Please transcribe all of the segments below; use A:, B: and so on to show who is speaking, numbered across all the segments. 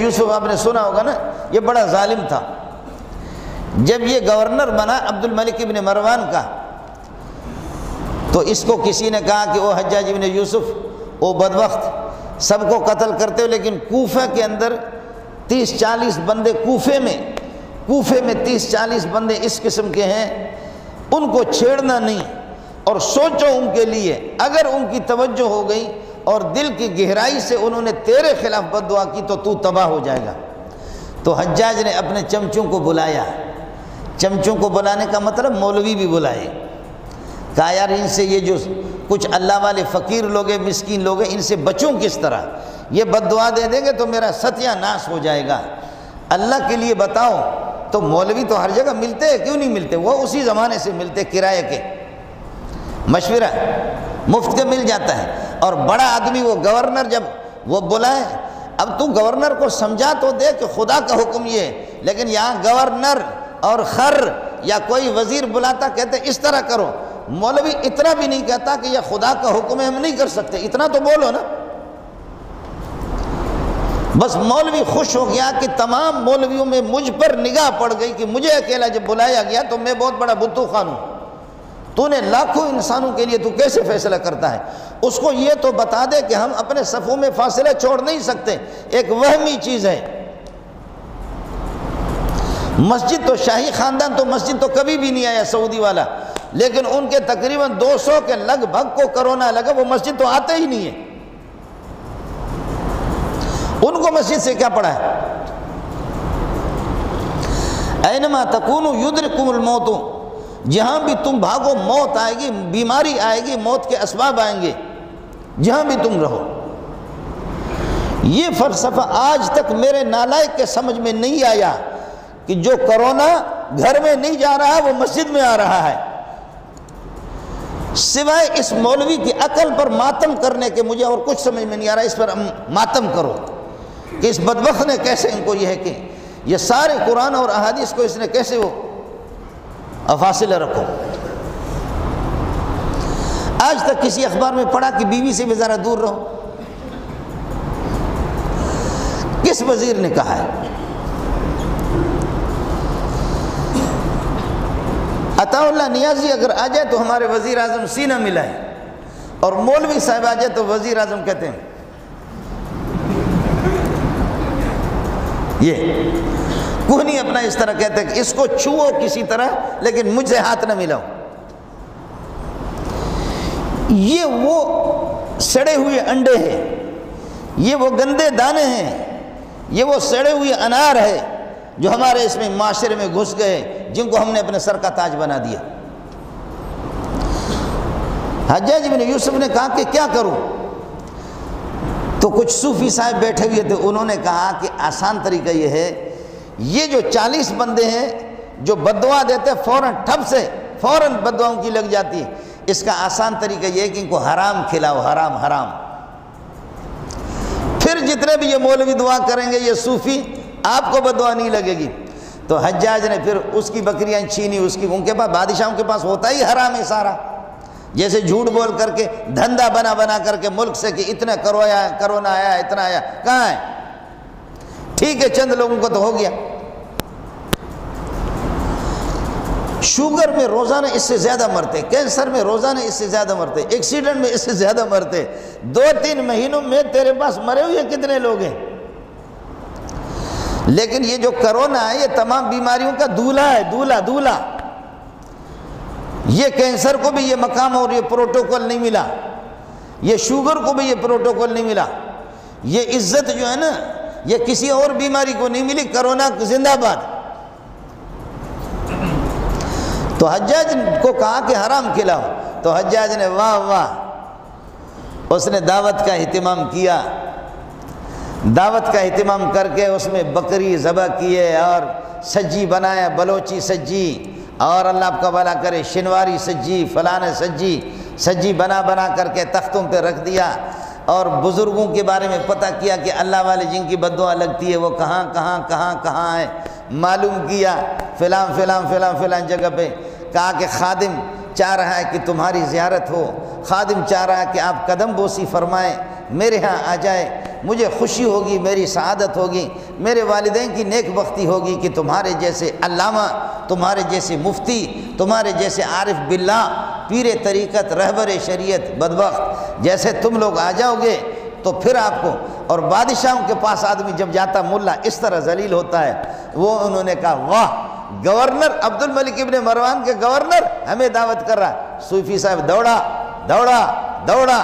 A: یوسف آپ نے سنا ہوگا نا، یہ بڑا ظالم تھا۔ جب یہ گورنر بنا عبد الملک ابن مروان کا، تو اس کو کسی نے کہا کہ وہ حجاج ابن یوسف، وہ بدبخت سب کو قتل کرتے ہو، لیکن کوفہ کے اندر 30-40 بندے کوفے میں 30-40 بندے اس قسم کے ہیں، ان کو چھیڑنا نہیں، اور سوچو ان کے لیے اگر ان کی توجہ ہو گئی اور دل کی گہرائی سے انہوں نے تیرے خلاف بد دعا کی تو تباہ ہو جائے گا۔ تو حجاج نے اپنے چمچوں کو بلایا، چمچوں کو بلانے کا مطلب مولوی بھی بلائے، کہا یار ان سے یہ جو کچھ اللہ والے فقیر لوگ ہیں، مسکین لوگ ہیں، ان سے بچوں کس طرح، یہ بد دعا دے دیں گے تو میرا ستیہ ناش ہو جائے گا، اللہ کے لیے بتاؤ۔ تو مولوی تو ہر جگہ ملتے ہیں، کیوں نہیں ملتے، وہ اسی زمانے سے ملتے، کرائے کے، مشورہ مفت کے مل جاتا ہے۔ اور بڑا آدمی وہ گورنر جب وہ بلائے، اب تو گورنر کو سمجھا تو دے کہ خدا کا حکم یہ ہے، لیکن یہاں گورنر اور خر یا کوئی وزیر بلاتا کہتے اس طرح کرو، مولوی اتنا بھی نہیں کہتا کہ یہ خدا کا حکم ہے ہم نہیں کر سکتے، اتنا تو بولو نا۔ بس مولوی خوش ہو گیا کہ تمام مولویوں میں مجھ پر نگاہ پڑ گئی کہ مجھے اکیلا جب بلایا گیا تو میں بہت بڑا بتو خان ہوں، تو نے لاکھوں انسانوں کے لیے تو کیسے فیصلہ کرتا ہے؟ اس کو یہ تو بتا دے کہ ہم اپنے صفوں میں فاصلہ چھوڑ نہیں سکتے، ایک وہمی چیز ہے۔ مسجد تو شاہی خاندان تو مسجد تو کبھی بھی نہیں آیا سعودی والا، لیکن ان کے تقریباً 200 کے لگ بھگ کو کرونا لگا، وہ مسجد تو آتے ہی نہیں ہے، ان کو مسجد سے کیا پڑا ہے؟ اینما تکونوا یدرککم الموت، جہاں بھی تم بھاگو موت آئے گی، بیماری آئے گی، موت کے اسباب آئیں گے، جہاں بھی تم رہو۔ یہ فلسفہ آج تک میرے نالائق کے سمجھ میں نہیں آیا کہ جو کرونا گھر میں نہیں جا رہا وہ مسجد میں آ رہا ہے، سوائے اس مولوی کی عقل پر ماتم کرنے کے مجھے اور کچھ سمجھ میں نہیں آ رہا۔ اس پر ماتم کرو کہ اس بدبخت نے کیسے ان کو یہ ہے کہ یہ سارے قرآن اور احادیث کو اس نے کیسے وہ فاصلہ رکھو۔ آج تک کسی اخبار میں پڑھا کہ بیوی سے بھی ذرا دور رہو؟ کس وزیر نے کہا ہے؟ عطا اللہ نیازی اگر آ جائے تو ہمارے وزیر اعظم سینہ ملائے، اور مولوی صاحب آ جائے تو وزیر اعظم کہتے ہیں یہ کوئی نہیں اپنا اس طرح کہتے کہ اس کو چھوؤ کسی طرح لیکن مجھ سے ہاتھ نہ ملاؤ۔ یہ وہ سڑے ہوئے انڈے ہیں، یہ وہ گندے دانے ہیں، یہ وہ سڑے ہوئے انار ہے جو ہمارے اس میں معاشرے میں گھس گئے، جن کو ہم نے اپنے سر کا تاج بنا دیا۔ حجاج بن یوسف نے کہا کہ کیا کروں؟ تو کچھ صوفی صاحب بیٹھے ہوئے تھے، انہوں نے کہا کہ آسان طریقہ یہ ہے، یہ جو 40 بندے ہیں جو بددعا دیتے فوراً ٹھپ سے فوراً بددعاؤں کی لگ جاتی ہے، اس کا آسان طریقہ یہ ہے کہ ان کو حرام کھلاؤ، حرام حرام، پھر جتنے بھی یہ مولوی دعا کریں گے یہ صوفی، آپ کو بددعا نہیں لگے گی۔ تو حجاج نے پھر اس کی بکریاں چھینی، ان کے پاس بادشاہوں کے پاس ہوتا ہی حرام ہے سارا، جیسے جھوٹ بول کر کے دھندا بنا کر کے ملک سے کہ اتنا کرونا آیا، اتنا آیا، کہاں ہے؟ ٹھیک ہے چند لوگوں کو تو ہو گیا، شوگر میں روزانہ اس سے زیادہ مرتے، کینسر میں روزانہ اس سے زیادہ مرتے، ایکسیڈنٹ میں اس سے زیادہ مرتے، 2-3 مہینوں میں تیرے پاس مرے ہوئے کتنے لوگ ہیں؟ لیکن یہ جو کرونا ہے یہ تمام بیماریوں کا دولہا ہے، دولہا۔ یہ کینسر کو بھی یہ مقام اور یہ پروٹوکول نہیں ملا، یہ شوگر کو بھی یہ پروٹوکول نہیں ملا، یہ عزت جو ہے نا یہ کسی اور بیماری کو نہیں ملی، کرونا زندہ باد۔ تو حجاج کو کہا کہ حرام کھلاؤ، تو حجاج نے واہ واہ، اس نے دعوت کا اہتمام کیا، دعوت کا اہتمام کر کے اس میں بکری ذبح کیے اور سجی بنایا، بلوچی سجی، اور اللہ آپ کا بھلا کرے شنواری سجی، فلانے سجی بنا کر کے تختوں پہ رکھ دیا، اور بزرگوں کے بارے میں پتہ کیا کہ اللہ والے جن کی بددعا لگتی ہے وہ کہاں ہے، معلوم کیا فلان جگہ پہ، کہا کہ خادم چاہ رہا ہے کہ تمہاری زیارت ہو، خادم چاہ رہا ہے کہ آپ قدم بوسی فرمائیں، میرے ہاں آ جائے، مجھے خوشی ہوگی، میری سعادت ہوگی، میرے والدین کی نیک بختی ہوگی کہ تمہارے جیسے علامہ، تمہارے جیسے مفتی، تمہارے جیسے عارف باللہ، پیر طریقت، رہبر شریعت بدبخت جیسے تم لوگ آ جاؤ گے تو پھر آپ کو۔ اور بادشاہوں کے پاس آدمی جب جاتا ملا اس طرح ذلیل ہوتا ہے۔ وہ انہوں نے کہا واہ، گورنر عبد الملک ابن مروان کے گورنر ہمیں دعوت کر رہا۔ صوفی صاحب دوڑا دوڑا دوڑا،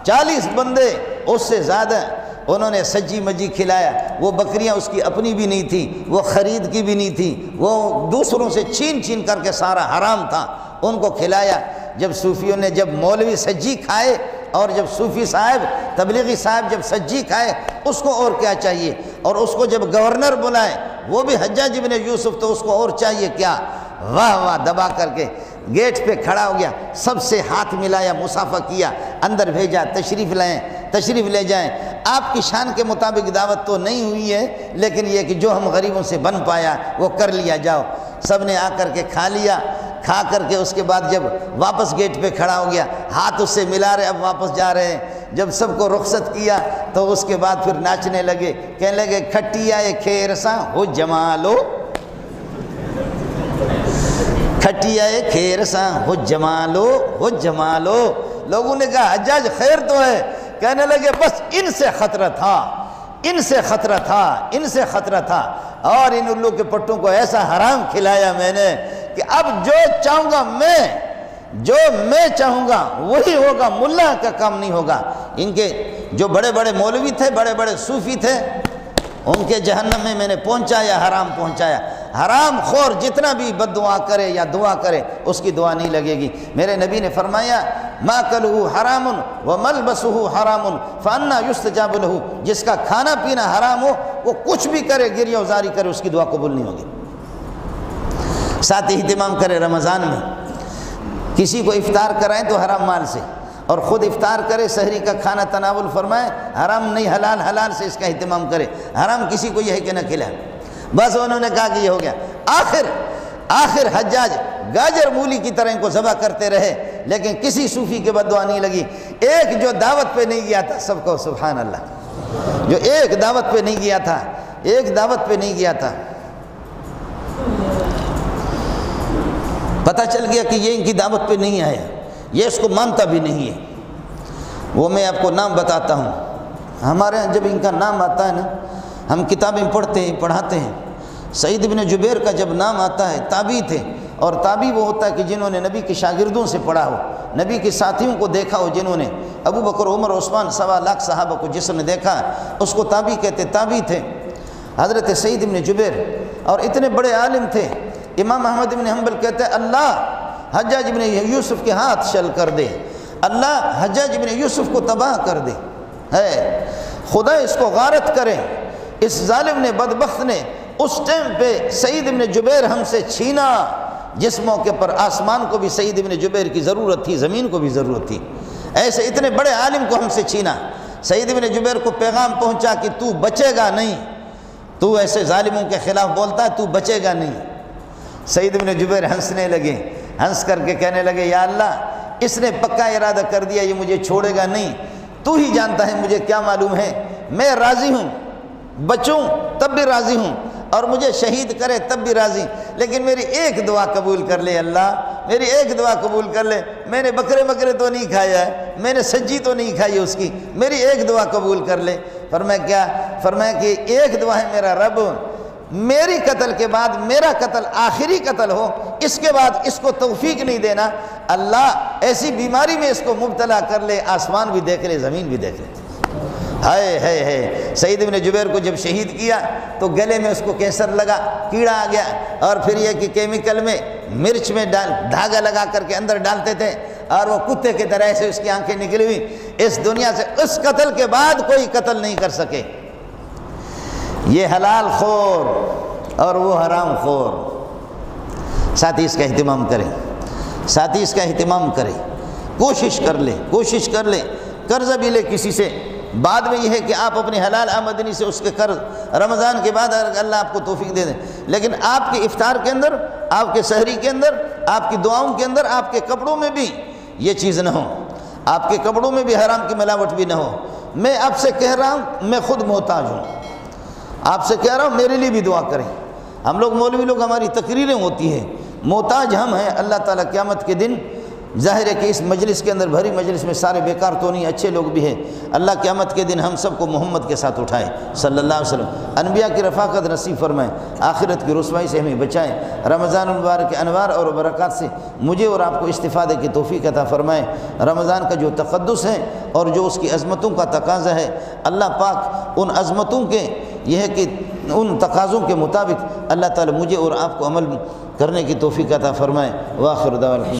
A: 40 بندے اس سے زیادہ انہوں نے سجی مجی کھلایا۔ وہ بکریاں اس کی اپنی بھی نہیں تھی، وہ خرید کی بھی نہیں تھی، وہ دوسروں سے چھین چھین کر کے سارا حرام تھا، ان کو کھلایا۔ جب صوفیوں نے، جب مولوی سجی کھائے اور جب صوفی صاحب، تبلیغی صاحب جب سجی کھائے، اس کو اور کیا چاہیے؟ اور اس کو جب گورنر بلائے، وہ بھی حجاج ابن یوسف، تو اس کو اور چاہیے کیا؟ واہ واہ، دبا کر کے گیٹ پہ کھڑا ہو گیا، سب سے ہاتھ ملایا، مصافحہ کیا، اندر بھیجا، تشریف لائیں، تشریف لے جائیں، آپ کی شان کے مطابق دعوت تو نہیں ہوئی ہے، لیکن یہ کہ جو ہم غریبوں سے بن پایا وہ کر لیا، جاؤ۔ سب نے آ کر کے کھا لیا، کھا کر کے اس کے بعد جب واپس گیٹ پہ کھڑا ہو گیا، ہاتھ اس سے ملا رہے، اب واپس جا رہے ہیں۔ جب سب کو رخصت کیا تو اس کے بعد پھر ناچنے لگے، کہنے لگے کھٹیا کھیر سا ہو جمالو، کھٹیا کھیر سا ہو جمالو، ہو جمالو۔ لوگوں نے کہا حجاج خیر تو ہے، کہنے لگے بس ان سے خطرہ تھا، ان سے خطرہ تھا، ان سے خطرہ تھا، اور ان الو کے پٹوں کو ایسا حرام کھلایا میں نے کہ اب جو چاہوں گا میں، جو میں چاہوں گا وہی ہوگا، ملا کا کام نہیں ہوگا۔ ان کے جو بڑے بڑے مولوی تھے، بڑے بڑے صوفی تھے، ان کے جہنم میں نے پہنچایا، حرام پہنچایا۔ حرام خور جتنا بھی بد دعا کرے یا دعا کرے اس کی دعا نہیں لگے گی۔ میرے نبی نے فرمایا ماکلہ حرام وملبسہ حرام فانا یستجاب لہ، جس کا کھانا پینا حرام ہو وہ کچھ بھی کرے، گریہ وزاری کرے، اس کی دعا قبول نہیں ہوگی۔ ساتھ ہی اہتمام کرے رمضان میں، کسی کو افطار کرائیں تو حرام مال سے، اور خود افطار کرے، سحری کا کھانا تناول فرمائے، حرام نہیں، حلال، حلال سے اس کا اہتمام کرے، حرام کسی کو یہ ہے کہ نہ کھلائے۔ بس انہوں نے کہا کہ یہ ہو گیا۔ آخر حجاج گاجر مولی کی طرح ان کو ذبح کرتے رہے، لیکن کسی صوفی کے بد دعا نہیں لگی۔ ایک جو دعوت پہ نہیں گیا تھا، سب کو سبحان اللہ، جو ایک دعوت پہ نہیں گیا تھا، ایک دعوت پہ نہیں گیا تھا، پتہ چل گیا کہ یہ ان کی دعوت پہ نہیں آیا، یہ اس کو مانتا بھی نہیں ہے۔ وہ میں آپ کو نام بتاتا ہوں، ہمارے یہاں جب ان کا نام آتا ہے نا، ہم کتابیں پڑھتے ہیں، پڑھاتے ہیں۔ سعید بن جبیر کا جب نام آتا ہے، تابعی تھے، اور تابعی وہ ہوتا ہے کہ جنہوں نے نبی کے شاگردوں سے پڑھا ہو، نبی کے ساتھیوں کو دیکھا ہو، جنہوں نے ابو بکر، عمر، عثمان، 1.25 لاکھ صحابہ کو جس نے دیکھا اس کو تابعی کہتے۔ تابعی تھے حضرت سعید بن جبیر، اور اتنے بڑے عالم تھے۔ امام احمد بن حنبل کہتے ہیں اللہ حجاج بن یوسف کے ہاتھ شل کر دے، اللہ حجاج بن یوسف کو تباہ کر دے، ہے خدا اس کو غارت کرے۔ اس ظالم نے، بدبخت نے اس ٹائم پہ سعید بن جبیر ہم سے چھینا، جس موقع پر آسمان کو بھی سعید بن جبیر کی ضرورت تھی، زمین کو بھی ضرورت تھی، ایسے اتنے بڑے عالم کو ہم سے چھینا۔ سعید بن جبیر کو پیغام پہنچا کہ تو بچے گا نہیں، تو ایسے ظالموں کے خلاف بولتا ہے، تو بچے گا نہیں۔ سعید بن جبیر ہنسنے لگے، ہنس کر کے کہنے لگے یا اللہ اس نے پکا ارادہ کر دیا، یہ مجھے چھوڑے گا نہیں، تو ہی جانتا ہے، مجھے کیا معلوم ہے، میں راضی ہوں، بچوں تب بھی راضی ہوں، اور مجھے شہید کرے تب بھی راضی، لیکن میری ایک دعا قبول کر لے اللہ، میری ایک دعا قبول کر لے۔ میں نے بکرے تو نہیں کھایا ہے، میں نے سجی تو نہیں کھائی اس کی، میری ایک دعا قبول کر لے۔ فرمایا کیا؟ فرمایا کہ ایک دعا ہے میرا رب، میری قتل کے بعد میرا قتل آخری قتل ہو، اس کے بعد اس کو توفیق نہیں دینا، اللہ ایسی بیماری میں اس کو مبتلا کر لے، آسمان بھی دیکھ لے، زمین بھی دیکھ لے۔ ہے سعید بن جبیر کو جب شہید کیا تو گلے میں اس کو کینسر لگا، کیڑا آ گیا، اور پھر یہ کہ کیمیکل میں مرچ میں دھاگا لگا کر کے اندر ڈالتے تھے، اور وہ کتے کی طرح سے اس کی آنکھیں نکلی ہوئی، اس دنیا سے اس قتل کے بعد کوئی قتل نہیں کر سکے۔ یہ حلال خور اور وہ حرام خور۔ ساتھی اس کا اہتمام کریں، ساتھی اس کا اہتمام کریں، کوشش کر لے، قرضہ بھی لے کسی سے، بعد میں یہ ہے کہ آپ اپنی حلال آمدنی سے اس کے قرض رمضان کے بعد اللہ آپ کو توفیق دے دیں، لیکن آپ کے افطار کے اندر، آپ کے سحری کے اندر، آپ کی دعاؤں کے اندر، آپ کے کپڑوں میں بھی یہ چیز نہ ہو، آپ کے کپڑوں میں بھی حرام کی ملاوٹ بھی نہ ہو، میں آپ سے کہہ رہا ہوں میں خود محتاج ہوں، آپ سے کہہ رہا ہوں میرے لیے بھی دعا کریں۔ ہم لوگ مولوی لوگ ہماری تقریریں ہوتی ہیں، محتاج ہم ہیں۔ اللہ تعالیٰ قیامت کے دن ظاہر ہے کہ اس مجلس کے اندر بھری مجلس میں سارے بیکار تو نہیں، اچھے لوگ بھی ہیں۔ اللہ قیامت کے دن ہم سب کو محمد کے ساتھ اٹھائے صلی اللہ علیہ وسلم، انبیاء کی رفاقت نصیب فرمائے، آخرت کی رسوائی سے ہمیں بچائیں، رمضان المبارک کے انوار اور برکات سے مجھے اور آپ کو استفادے کی توفیق عطا فرمائے۔ رمضان کا جو تقدس ہے اور جو اس کی عظمتوں کا تقاضا ہے، اللہ پاک ان عظمتوں کے یہ ہے کہ ان تقاضوں کے مطابق اللہ تعالی مجھے اور آپ کو عمل کرنے کی توفیق عطا فرمائے۔ وآخر دعوانا